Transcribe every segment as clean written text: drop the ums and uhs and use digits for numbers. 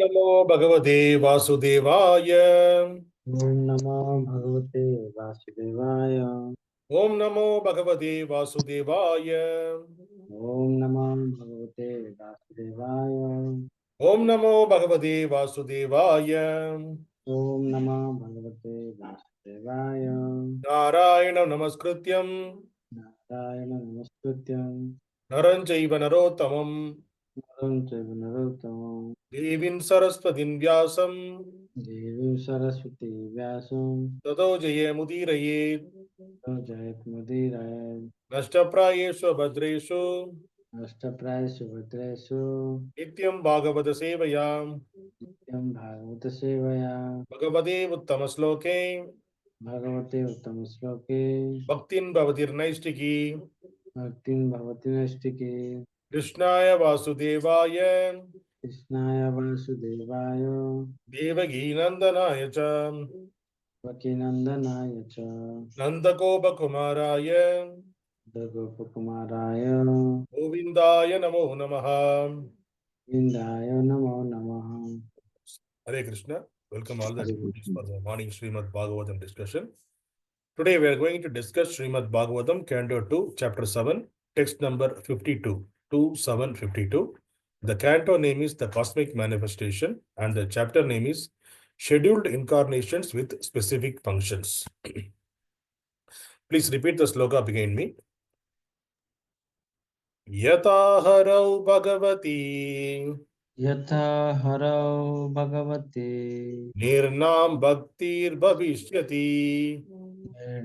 Namo Bhagavate Vasudevaya. Om Namo Bhagavate Vasudevaya. Om Namo Bhagavate Vasudevaya. Om Namo Bhagavate Vasudevaya. Om Namo Bhagavate Vasudevaya. Om Namo Bhagavate Vasudevaya. Narayana Namaskrityam Narayana Namaskrityam. Naranjaiva Narottamam Naram Chaiva Narottamam. Devim Saraswatim Vyasam Devim Saraswati Vyasam. Tato Jayamudiraye Jayat Mudiraya. Nashtaprayeshu Bhadreshu Ashtapraya Subhadresu. Nityam Bhagavata Sevayam Nityam Bhagavata Sevaya. Bhagavate Uttamasloke Bhagavate Uttamasloke. Bhaktin Bhavatir Naistiki Bhaktin Bhavati Nastike. Krishnaya Vasudevaya Krishnaya Vasudevaya. Devagi Nandanaya Cha Vakinandanaya cha. Nandagopa Kumaraya Dagopakumaraya. Govindaya Namo Namaha. Indaya Namo Namaha. Hare Krishna. Welcome all the Hare devotees Krishna. for the morning Śrīmad-Bhāgavatam discussion. Today we are going to discuss Śrīmad-Bhāgavatam, Canto 2, Chapter 7, text number 52, 2752. The canto name is The Cosmic Manifestation and the chapter name is Scheduled Incarnations with Specific Functions. Please repeat the sloka behind me. Yathā harau bhagavati Yathā harau bhagavati. nṛṇāṁ bhaktir bhaviṣyati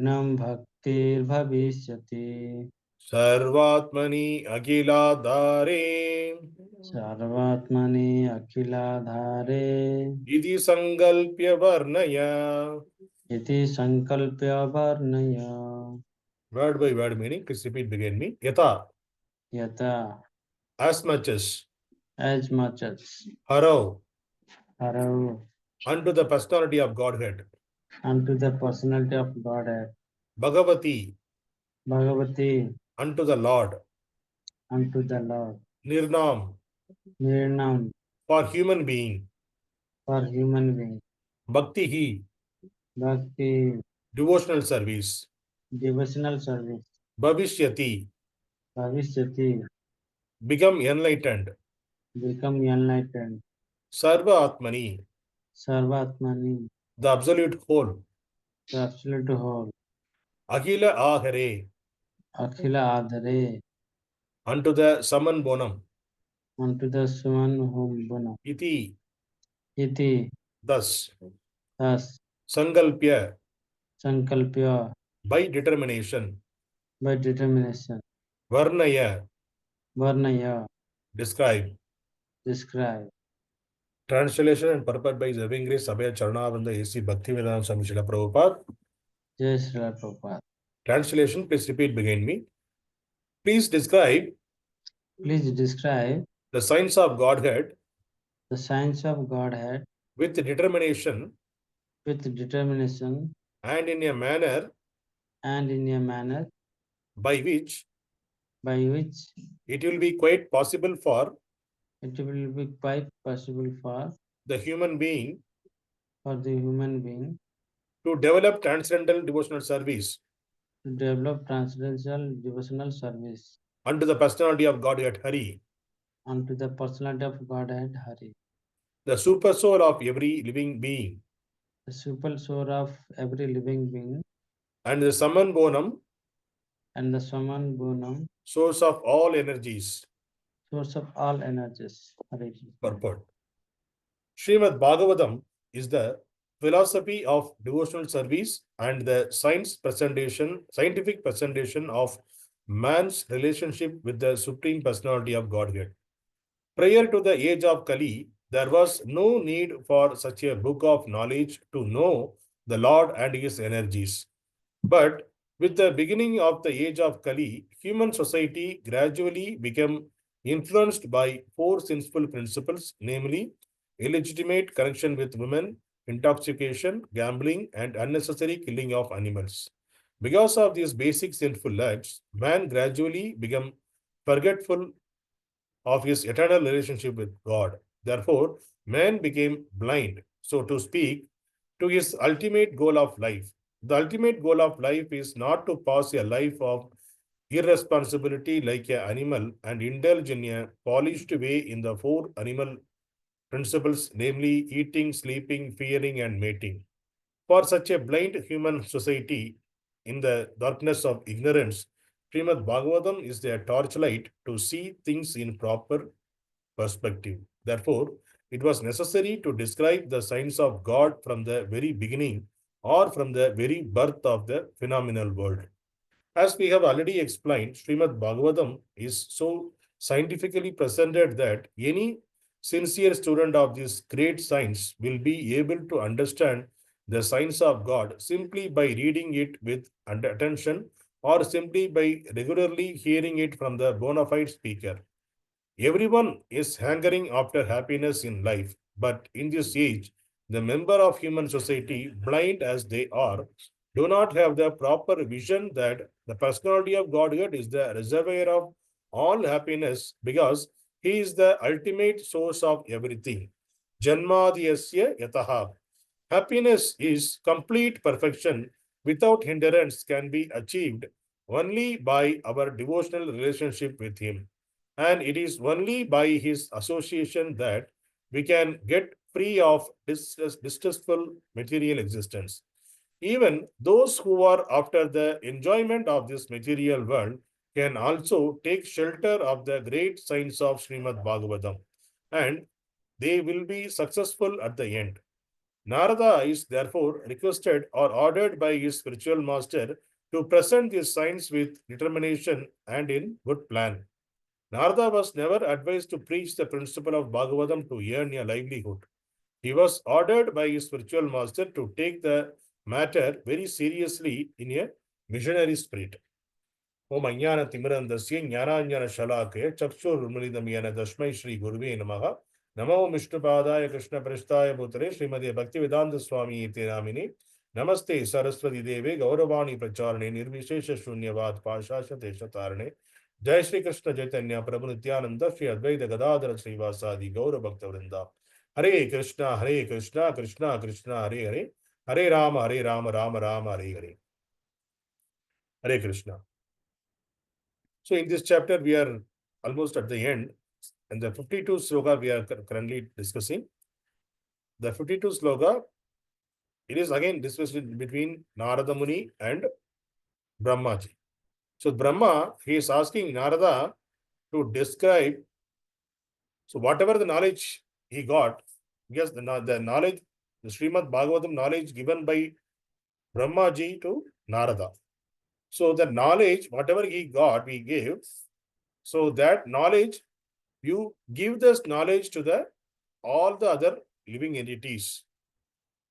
nṛṇāṁ bhaktir bhaviṣyati. sarva-ātmani akhila-ādhāre sarva-ātmani akhila-ādhāre. iti saṅkalpya varṇaya. Iti saṅkalpya varṇaya. Word by word meaning. Please repeat behind me. Yathā, Yathā, as much as. as much as. Harau, Harau, unto the personality of Godhead. unto the personality of Godhead. Bhagavati, Bhagavati, unto the Lord. unto the Lord. nṛṇāṁ, nṛṇāṁ, for human being. for human being. bhaktiḥ, Bhakti, devotional service. devotional service. bhaviṣyati, Bhaviṣyati, become enlightened. become enlightened. sarva-ātmani, Sarva-ātmani, the absolute whole. the absolute whole. akhila-ādhāre, Akhila-ādhāre, unto the summum bonum. unto the summum, bonum. Iti, Iti, thus. thus, saṅkalpya, saṅkalpya, by determination. by determination. varṇaya, varṇaya, describe. describe. Translation and purport by His Loving Grace Abhay Charanavinda A.C. Bhaktivedanta Swami Srila Prabhupada. Jai Srila Prabhupada. Translation, please repeat behind me. Please describe Please describe the signs of Godhead the science of Godhead with determination with determination and in a manner and in a manner by which by which it will be quite possible for it will be quite possible for the human being the human being to develop transcendental devotional service to develop transcendental devotional service unto the personality of Godhead Hari, unto the personality of Godhead Hari, the Supersoul of every living being, the Supersoul of every living being, and the summum bonum, and the summum bonum, source of all energies. source of all energies. Purport. Śrīmad-Bhāgavatam is the philosophy of devotional service and the scientific presentation of man's relationship with the Supreme Personality of Godhead. Prior to the age of Kali, there was no need for such a book of knowledge to know the Lord and his energies. But with the beginning of the age of Kali, human society gradually became influenced by four sinful principles, namely illegitimate connection with women, intoxication, gambling, and unnecessary killing of animals. Because of these basic sinful acts, man gradually became forgetful of his eternal relationship with God. Therefore, man became blind, so to speak, to his ultimate goal of life. The ultimate goal of life is not to pass a life of irresponsibility like an animal and indulge in a polished way in the four animal principles, namely eating, sleeping, fearing, and mating. For such a blind human society in the darkness of ignorance, Śrīmad-Bhāgavatam is a torchlight to see things in proper perspective. Therefore, it was necessary to describe the signs of God from the very beginning or from the very birth of the phenomenal world. As we have already explained, Śrīmad-Bhāgavatam is so scientifically presented that any sincere student of this great science will be able to understand the science of God simply by reading it with attention or simply by regularly hearing it from the bona fide speaker. Everyone is hankering after happiness in life, but in this age, the member of human society, blind as they are, do not have the proper vision that the personality of Godhead is the reservoir of all happiness because he is the ultimate source of everything. Janmadhyasya yathā. Happiness is complete perfection without hindrance can be achieved only by our devotional relationship with him. And it is only by his association that we can get free of distressful material existence. Even those who are after the enjoyment of this material world can also take shelter of the great signs of Śrīmad-Bhāgavatam, and they will be successful at the end. Narada is therefore requested or ordered by his spiritual master to present these signs with determination and in good plan. Narada was never advised to preach the principle of Bhagavatam to earn a livelihood. He was ordered by his spiritual master to take the matter very seriously in a missionary spirit. Om Ajnana Timirandasya Jnananjana Shalakaya Chakshur Urmilidamyana Tasmai Shri Guruve Namaha Namo Vishnupadaya Krishna Prasthaya Bhutare Srimati Bhaktivedanta Swami Iti Namini Namaste Saraswati Deve Gauravani Pracharane Nirvishesha Shunyavad Pashasha Teshatarane Jai Shri Krishna Chaitanya Prabhu Nityananda Shri Advaita Gadadhara Srivasadi Gaura Bhakta Vrinda Hare Krishna Krishna Krishna Hare Hare Hare Rama Rama Rama Hare Hare Hare Krishna. So in this chapter, we are almost at the end, and the 52 sloka we are currently discussing. The 52 sloka, it is again discussed between Narada Muni and Brahmaji. So Brahma, he is asking Narada to describe, so whatever the knowledge he got, yes, the knowledge, the Śrīmad-Bhāgavatam knowledge given by Brahmaji to Narada. So the knowledge, whatever he got, we gave. So that knowledge, you give this knowledge to all the other living entities.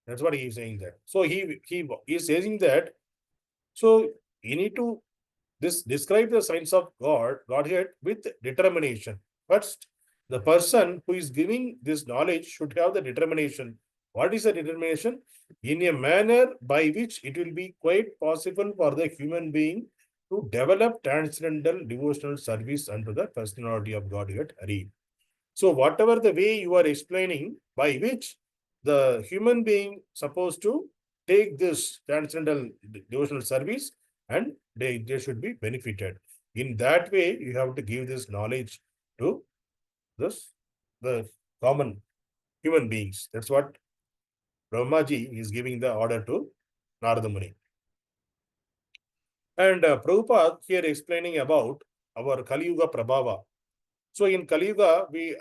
That's what he is saying there. So he is saying that. So you need to describe the signs of Godhead with determination. First, the person who is giving this knowledge should have the determination. What is the determination? In a manner by which it will be quite possible for the human being to develop transcendental devotional service unto the personality of Godhead Hari. So whatever the way you are explaining by which the human being supposed to take this transcendental devotional service and they should be benefited. In that way, you have to give this knowledge to the common human beings. That's what Brahmaji is giving the order to Narada Muni. And Prabhupada here explaining about our Kali Yuga Prabhava. So in Kali Yuga, we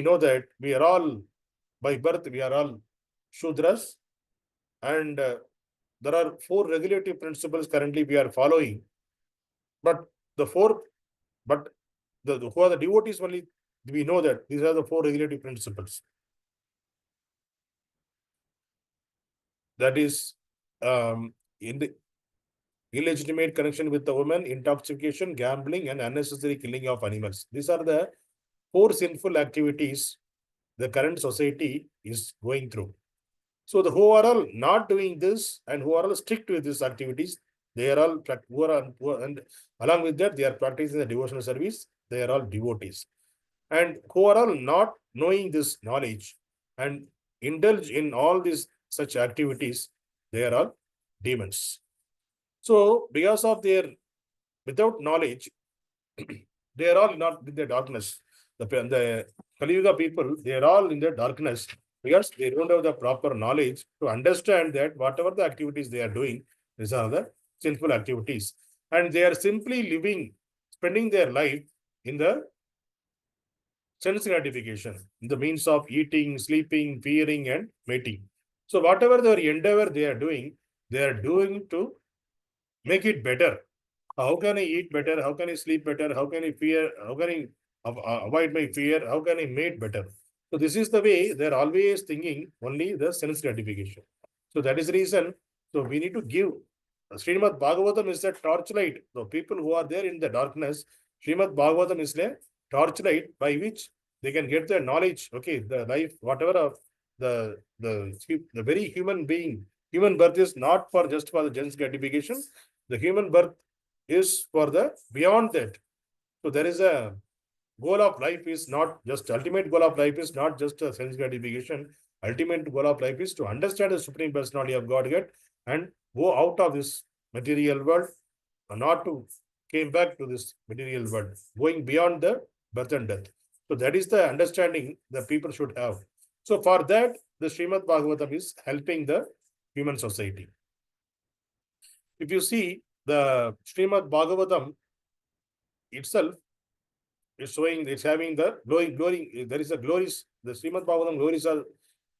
know that we are all, by birth, we are all Shudras. And there are 4 regulative principles currently we are following. But who are the devotees only, we know that these are the 4 regulative principles. That is in the illegitimate connection with the woman, intoxication, gambling, and unnecessary killing of animals. These are the 4 sinful activities the current society is going through. So who are all not doing this and who are all strict with these activities, they are all poor, and along with that, they are practicing the devotional service. They are all devotees. and who are all not knowing this knowledge and indulge in all these such activities, they are all demons. So because of their without knowledge, they are all not in the darkness. The Kali Yuga people, they are all in the darkness because they don't have the proper knowledge to understand that whatever the activities they are doing, these are the sinful activities. And they are simply living, spending their life in the sense gratification, in the means of eating, sleeping, fearing, and mating. So whatever their endeavor they are doing to make it better. How can I eat better? How can I sleep better? How can I fear? How can I avoid my fear? How can I mate better? So this is the way they're always thinking only the sense gratification. So that is the reason. So we need to give. Śrīmad-Bhāgavatam is a torchlight. The people who are there in the darkness, Śrīmad-Bhāgavatam is a torchlight by which they can get the knowledge. Okay, the life, whatever of the very human being, human birth is not for just for the sense gratification. The human birth is for the beyond that. So there is a goal of life is not just ultimate goal of life is not just a sense gratification. Ultimate goal of life is to understand the Supreme Personality of Godhead and go out of this material world, and not to came back to this material world, going beyond the birth and death. So that is the understanding that people should have. So for that, the Śrīmad-Bhāgavatam is helping the human society. If you see the Śrīmad-Bhāgavatam itself is showing, it's having the glory. There is a glories. The Śrīmad-Bhāgavatam glories are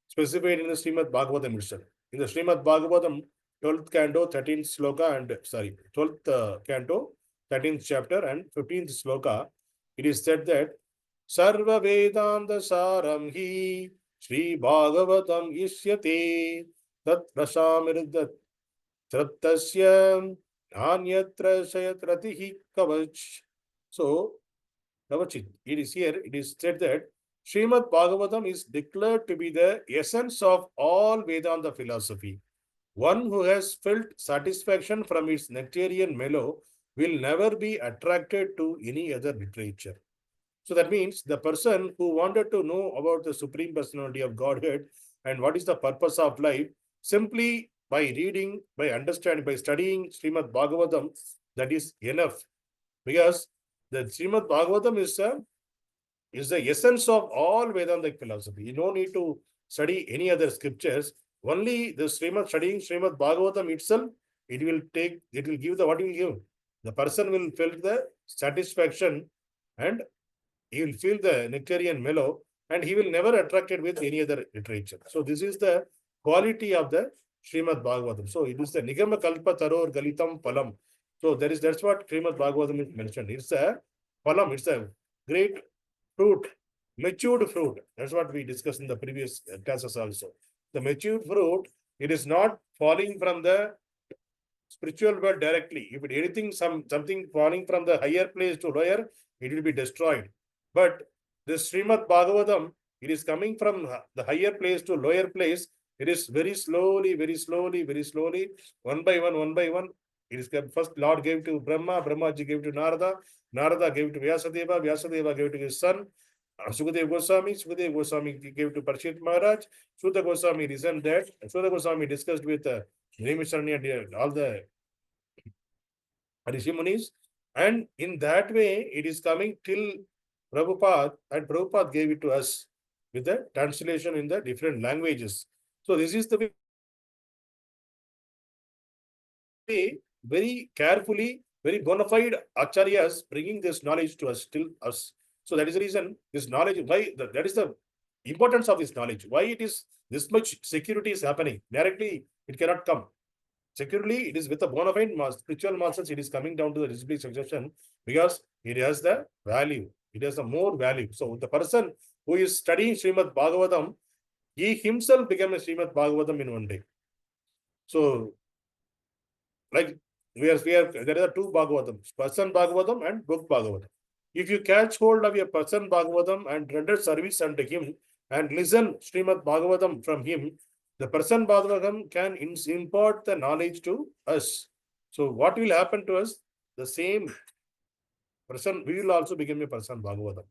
specified in the Śrīmad-Bhāgavatam itself. In the Śrīmad-Bhāgavatam, 12th canto, 13th sloka, and 12th canto, 13th chapter, and 15th sloka, it is said that sarva-vedanta saram hi Śrī Bhāgavatam ishyate tat prasamirdat Tratasya Anyatra Shayatratihi Kavach. So, Kavachit, it is here, it is said that Śrīmad-Bhāgavatam is declared to be the essence of all Vedanta philosophy. One who has felt satisfaction from its nectarian mellow will never be attracted to any other literature. So that means the person who wanted to know about the Supreme Personality of Godhead and what is the purpose of life, simply by reading, by understanding, by studying Śrīmad-Bhāgavatam, that is enough. Because the Śrīmad-Bhāgavatam is the essence of all Vedantic philosophy. You don't need to study any other scriptures. Only the studying Śrīmad-Bhāgavatam itself, it will give the, what it will give? The person will feel the satisfaction and he will feel the nectarian mellow and he will never attracted with any other literature. So this is the quality of the Śrīmad-Bhāgavatam. So it is the Nigama Kalpa Taror Galitam Palam. So that's what Śrīmad-Bhāgavatam is mentioned. It's a palam, it's a great fruit, matured fruit. That's what we discussed in the previous classes also. The matured fruit, it is not falling from the spiritual world directly. If it anything, something falling from the higher place to lower, it will be destroyed. But this Śrīmad-Bhāgavatam, it is coming from the higher place to lower place. It is very slowly, one by one. It is first Lord gave to Brahma, Brahmaji gave to Narada, Narada gave to Vyasadeva, Vyasadeva gave to his son, Sukadeva Goswami gave to Parikshit Maharaj, Suta Goswami listened that, Suta Goswami discussed with Nṛṇāṁ, all the Rishi Munis, and in that way, it is coming till Prabhupada, and Prabhupada gave it to us with the translation in the different languages. So this is the way, very carefully, very bona fide acharyas bringing this knowledge to us, till us. So that is the reason this knowledge, why that is the importance of this knowledge. Why it is this much security is happening. Directly, it cannot come. Securely, it is with the bona fide spiritual masters, it is coming down to the display suggestion because it has the value. It has the more value. So the person who is studying Śrīmad-Bhāgavatam, he himself became a Śrīmad-Bhāgavatam in one day. So, like there are two Bhagavatams, Person Bhagavatam and Book Bhagavatam. If you catch hold of your Person Bhagavatam and render service unto him and listen Śrīmad-Bhāgavatam from him, the Person Bhagavatam can impart the knowledge to us. So what will happen to us? The same person, we will also become a Person Bhagavatam.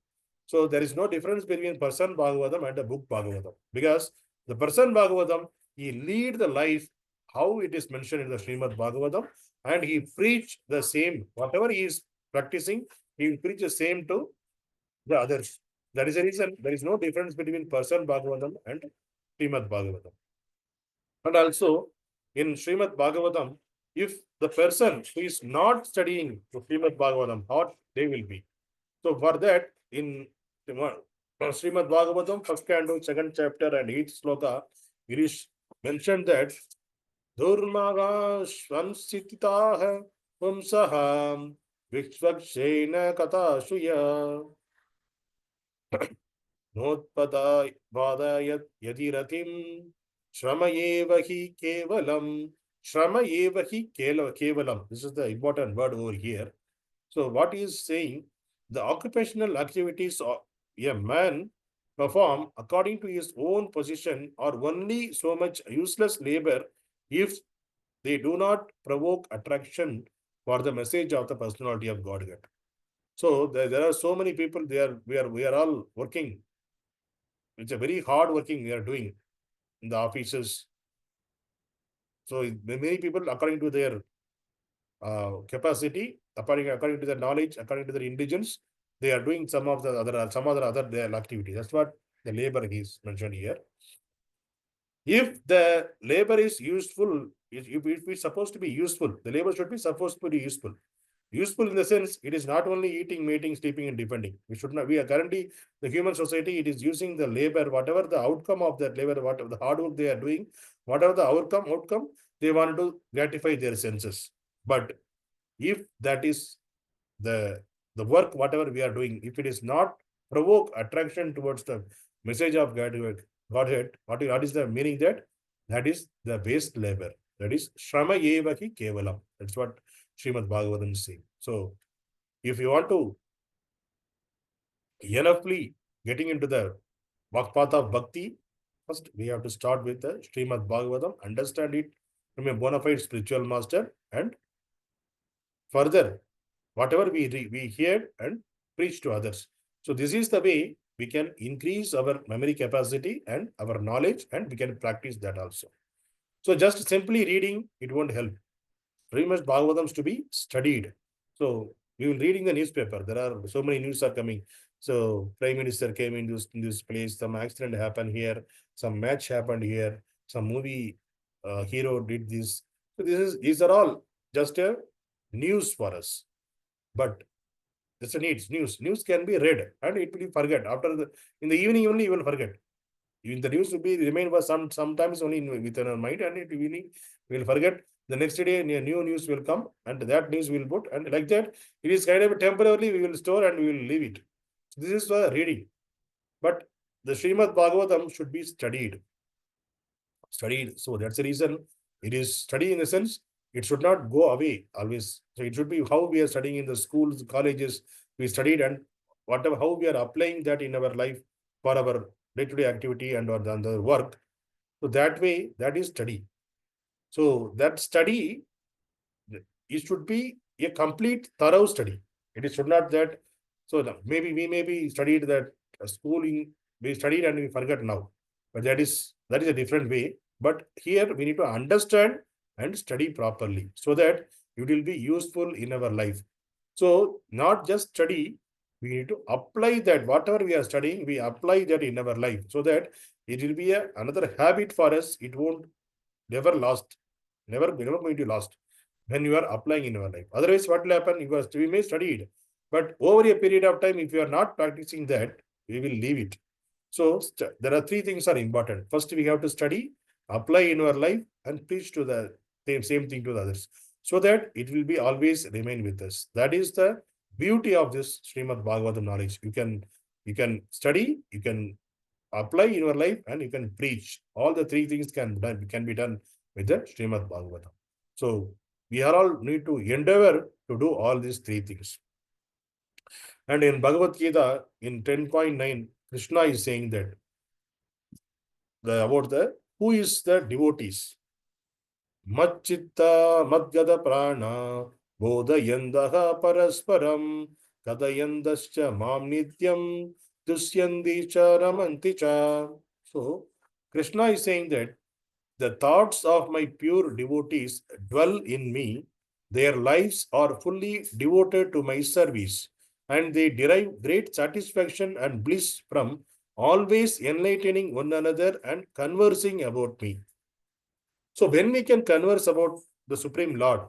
So there is no difference between person Bhagavatam and the book Bhagavatam, because the person Bhagavatam, he lead the life how it is mentioned in the Śrīmad-Bhāgavatam, and he preach the same, whatever he is practicing, he will preach the same to the others. That is the reason there is no difference between person Bhagavatam and Śrīmad-Bhāgavatam. And also in Śrīmad-Bhāgavatam, if the person who is not studying the Śrīmad-Bhāgavatam, what they will be. So for that, in Śrīmad-Bhāgavatam, first canto, second chapter, and each sloka, it is mentioned that Durmaga Svansititaha Vamsaha Vishvakshena Katashuya Notpada Vadayat Yadiratim Shramayevahi Kevalam. Shramayevahi Kevalam. This is the important word over here. So what he is saying, the occupational activities of a man perform according to his own position are only so much useless labor if they do not provoke attraction for the message of the personality of Godhead. So there are so many people, we are all working. It's a very hard working we are doing in the offices. So many people, according to their capacity, according to their knowledge, according to their intelligence, they are doing some other their activity. That's what the labor is mentioned here. If the labor is useful, if it's supposed to be useful, the labor should be supposed to be useful. Useful in the sense, it is not only eating, mating, sleeping, and depending. We are currently, the human society, it is using the labor, whatever the outcome of that labor, whatever the hard work they are doing, whatever the outcome, they want to gratify their senses. But if that is the work, whatever we are doing, if it is not provoke attraction towards the message of Godhead, what is the meaning that? That is the waste labor. That is Shrama Yevahi Kevalam. That's what Śrīmad-Bhāgavatam is saying. So, if you want to enoughly getting into the path of bhakti, first we have to start with the Śrīmad-Bhāgavatam, understand it from a bona fide spiritual master, and further, whatever we hear and preach to others. So this is the way we can increase our memory capacity and our knowledge, and we can practice that also. So just simply reading, it won't help. Śrīmad-Bhāgavatams to be studied. So we will reading the newspaper. There are so many news are coming. So Prime Minister came in this place, some accident happened here, some match happened here, some movie hero did this. So these are all just a news for us. But it's a news. News can be read and it will be forget. In the evening only you will forget. Even the news will be remain for sometimes only within our mind, and it evening we will forget. The next day a new news will come, and that news will put, and like that it is kind of temporarily we will store and we will leave it. This is for reading. But the Śrīmad-Bhāgavatam should be studied. So that's the reason it is study in the sense it should not go away always. So it should be how we are studying in the schools, colleges, we studied, and whatever how we are applying that in our life for our day-to-day activity and or the work. So that way, that is study. So that study, it should be a complete, thorough study. It should not that. So maybe we maybe studied that schooling, we studied and we forget now. But that is a different way. But here we need to understand and study properly so that it will be useful in our life. So not just study, we need to apply that whatever we are studying, we apply that in our life so that it will be another habit for us. It won't never going to last when you are applying in your life. Otherwise, what will happen? We may study it, but over a period of time, if you are not practicing that, we will leave it. So there are three things are important. First, we have to study, apply in our life, and preach to the same thing to the others, so that it will be always remain with us. That is the beauty of this Śrīmad-Bhāgavatam knowledge. You can study, you can apply in your life, and you can preach. All the three things can be done with the Śrīmad-Bhāgavatam. So we are all need to endeavor to do all these three things. And in Bhagavad Gita, in 10.9, Krishna is saying that about who is the devotees. Machchitta madgada prana bodayandaha parasparam kadayandascha mam nityam Dushyandi cha ramanti cha. So, Krishna is saying that the thoughts of my pure devotees dwell in me. Their lives are fully devoted to my service, and they derive great satisfaction and bliss from always enlightening one another and conversing about me. So when we can converse about the Supreme Lord,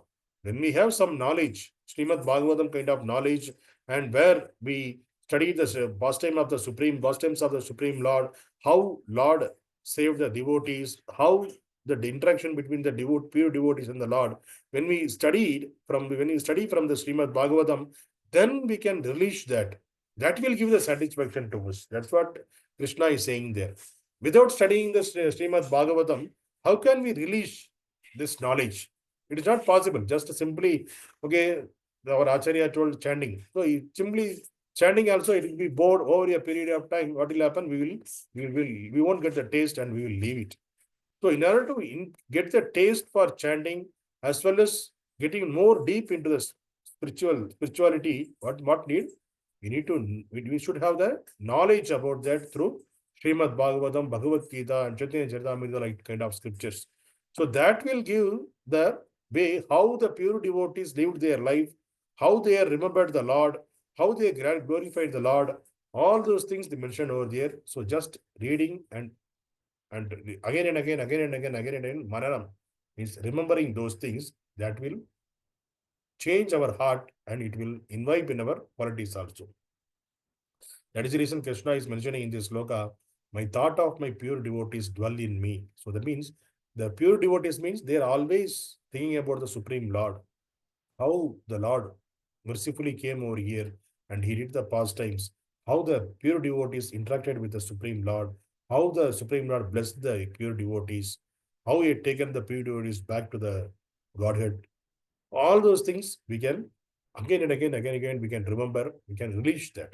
when we have some knowledge, Śrīmad-Bhāgavatam kind of knowledge, and where we study the pastime of the pastimes of the Supreme Lord, how Lord saved the devotees, how the interaction between the pure devotees and the Lord. When we study from the Śrīmad-Bhāgavatam, then we can release that. That will give the satisfaction to us. That's what Krishna is saying there. Without studying the Śrīmad-Bhāgavatam, how can we release this knowledge? It is not possible. Just simply, okay, our Acharya told chanting. So simply chanting also, it will be bored over a period of time. What will happen? We won't get the taste and we will leave it. So in order to get the taste for chanting, as well as getting more deep into the spirituality, what need? We should have the knowledge about that through Śrīmad-Bhāgavatam, Bhagavad Gita, and Chaitanya Charitamrita, like kind of scriptures. So that will give the way how the pure devotees lived their life, how they remembered the Lord, how they glorified the Lord. All those things they mentioned over there. So just reading and again and again, Mananam means remembering those things, that will change our heart and it will imbibe in our qualities also. That is the reason Krishna is mentioning in this sloka, my thought of my pure devotees dwell in me. So that means the pure devotees means they are always thinking about the Supreme Lord. How the Lord mercifully came over here and he did the pastimes. How the pure devotees interacted with the Supreme Lord. How the Supreme Lord blessed the pure devotees. How he had taken the pure devotees back to the Godhead. All those things we can again and again, we can remember, we can release that.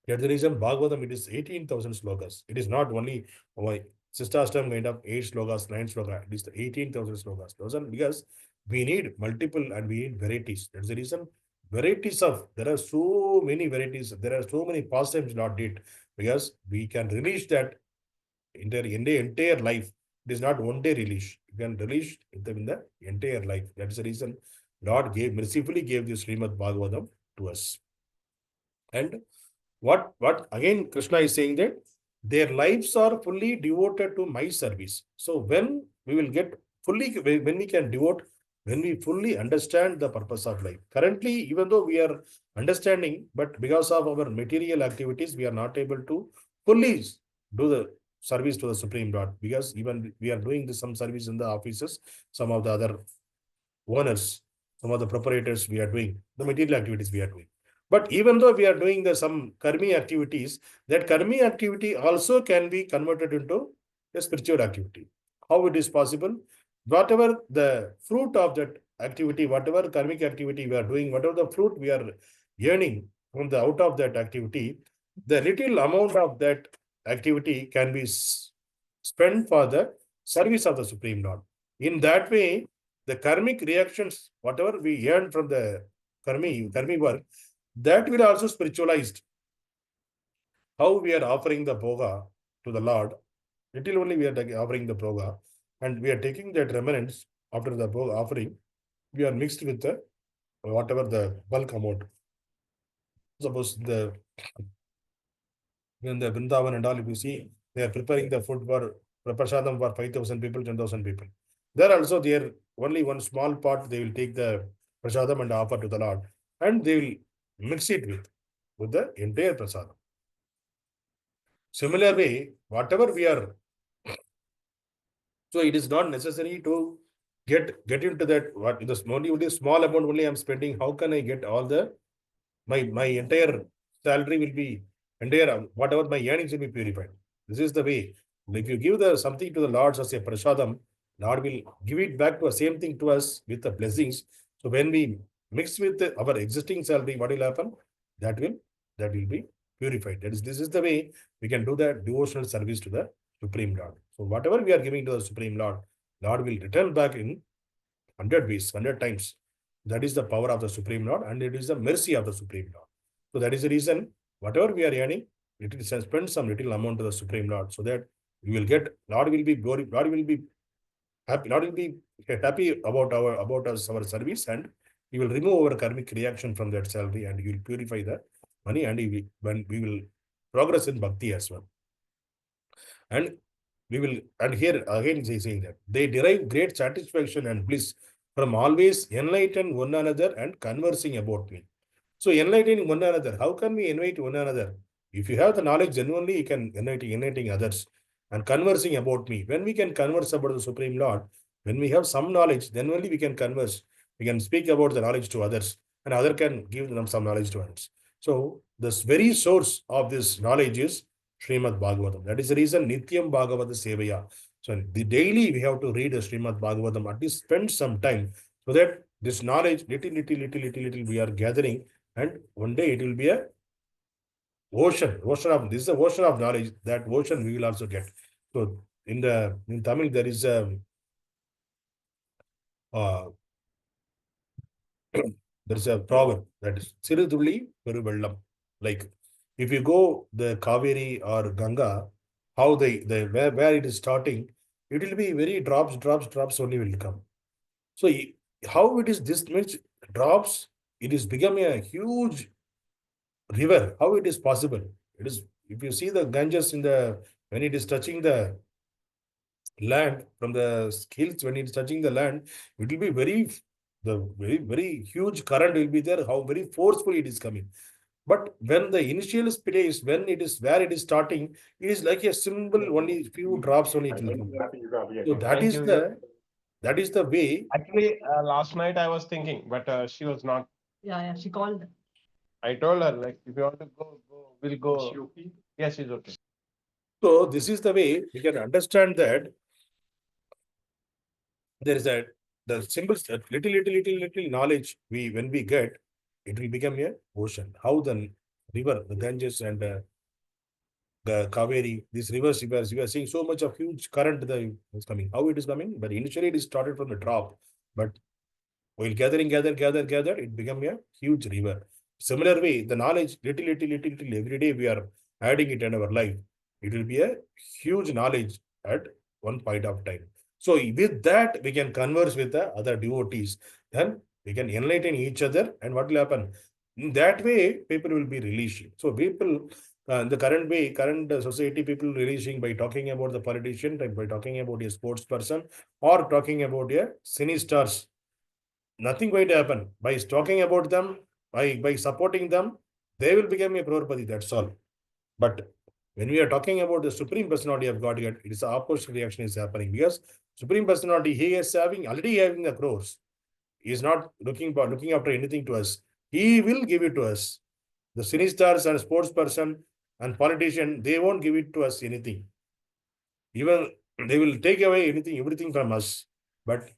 That's the reason Bhagavatam, it is 18,000 slokas. It is not only Sistastam kind of 8 slokas, 9 slokas. It is the 18,000 slokas. Those are because we need multiple and we need varieties. That's the reason there are so many varieties. There are so many pastimes Lord did because we can release that in the entire life. It is not one day release. You can release them in the entire life. That's the reason Lord mercifully gave this Śrīmad-Bhāgavatam to us. And what again Krishna is saying that their lives are fully devoted to my service. So when we will get fully, when we can devote, when we fully understand the purpose of life. Currently, even though we are understanding, but because of our material activities, we are not able to fully do the service to the Supreme Lord, because even we are doing some service in the offices, some of the other owners, some of the proprietors, we are doing the material activities we are doing. But even though we are doing some karmi activities, that karmi activity also can be converted into a spiritual activity. How it is possible? Whatever the fruit of that activity, whatever karmic activity we are doing, whatever the fruit we are earning from the out of that activity, the little amount of that activity can be spent for the service of the Supreme Lord. In that way, the karmic reactions, whatever we earn from the karmi work, that will also spiritualized. How we are offering the bhoga to the Lord, little only we are offering the bhoga, and we are taking that remnants after the bhoga offering, we are mixed with the whatever the bulk amount. Suppose in the Vrindavan and all, if you see, they are preparing the food for prasadam for 5,000 people, 10,000 people. There also, there only one small part they will take the prasadam and offer to the Lord, and they will mix it with the entire prasadam. Similar way, whatever we are, so it is not necessary to get into that. What the only small amount only I'm spending. How can I get all the my entire salary will be entire whatever my earnings will be purified. This is the way. If you give something to the Lord as a prasadam, Lord will give it back to the same thing to us with the blessings. So when we mix with our existing salary, what will happen? That will be purified. This is the way we can do the devotional service to the Supreme Lord. So whatever we are giving to the Supreme Lord, Lord will return back in 100 ways, 100 times. That is the power of the Supreme Lord, and it is the mercy of the Supreme Lord. So that is the reason whatever we are earning, it is spend some little amount to the Supreme Lord, so that we will get, Lord will be glory, Lord will be happy, Lord will be happy about our service, and He will remove our karmic reaction from that salary, and He will purify the money, and when we will progress in bhakti as well. And we will, and here again he is saying that they derive great satisfaction and bliss from always enlighten one another and conversing about me. So enlightening one another, how can we enlighten one another? If you have the knowledge, then only you can enlightening others and conversing about me. When we can converse about the Supreme Lord, when we have some knowledge, then only we can converse. We can speak about the knowledge to others, and other can give them some knowledge to others. So this very source of this knowledge is Śrīmad-Bhāgavatam. That is the reason Nityam Bhagavata Sevaya. So the daily we have to read the Śrīmad-Bhāgavatam, at least spend some time, so that this knowledge little we are gathering, and one day it will be a ocean of, this is the ocean of knowledge. That ocean we will also get. So in Tamil there is a there is a proverb that is Sirudulli Peruvellam. Like if you go the Kaveri or Ganga, how where it is starting, it will be very drops only will come. So how it is this much drops, it is becoming a huge river. How it is possible? It is, if you see the Ganges when it is touching the land from the hills, when it is touching the land, it will be very huge current will be there, how very forcefully it is coming. But when the initial space, when it is where it is starting, it is like a simple, only few drops only it will come. So that is the way. Actually, last night I was thinking, but she was not. Yeah, she called. I told her, like, if you want to go, we'll go. Is she okay? Yes, she's okay. So this is the way we can understand that there is the simple little knowledge when we get, it will become a ocean. How the river, the Ganges and the Kaveri, these rivers, we are seeing so much of huge current that is coming. How it is coming? But initially it is started from the drop, but while gather, it become a huge river. Similar way, the knowledge, little, every day we are adding it in our life. It will be a huge knowledge at one point of time. So with that, we can converse with the other devotees. Then we can enlighten each other. And what will happen? In that way, people will be releasing. So people, the current society, people releasing by talking about the politician, by talking about a sports person, or talking about a cine stars. Nothing going to happen. By talking about them, by supporting them, they will become a crorepati, that's all. But when we are talking about the Supreme Personality of Godhead, it is the opposite reaction is happening, because Supreme Personality, He is already having the crores. He is not looking after anything to us. He will give it to us. The cine stars and sports person and politician, they won't give it to us anything. Even they will take away everything from us. But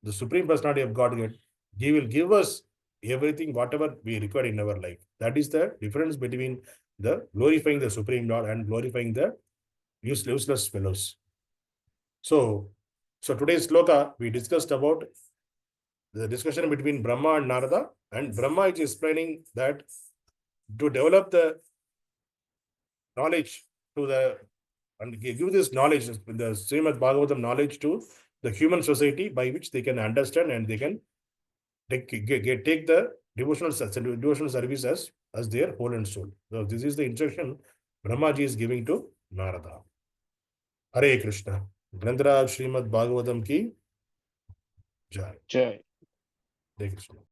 the Supreme Personality of Godhead, He will give us everything, whatever we require in our life. That is the difference between the glorifying the Supreme Lord and glorifying the useless fellows. So today's sloka, we discussed about the discussion between Brahma and Narada, and Brahma is explaining that to develop the knowledge and give this knowledge, the Śrīmad-Bhāgavatam knowledge to the human society, by which they can understand and they can take the devotional service as their whole and soul. So this is the instruction Brahmaji is giving to Narada. Hare Krishna. Grandhara Śrīmad-Bhāgavatam ki Jai. Jai. Hare Krishna.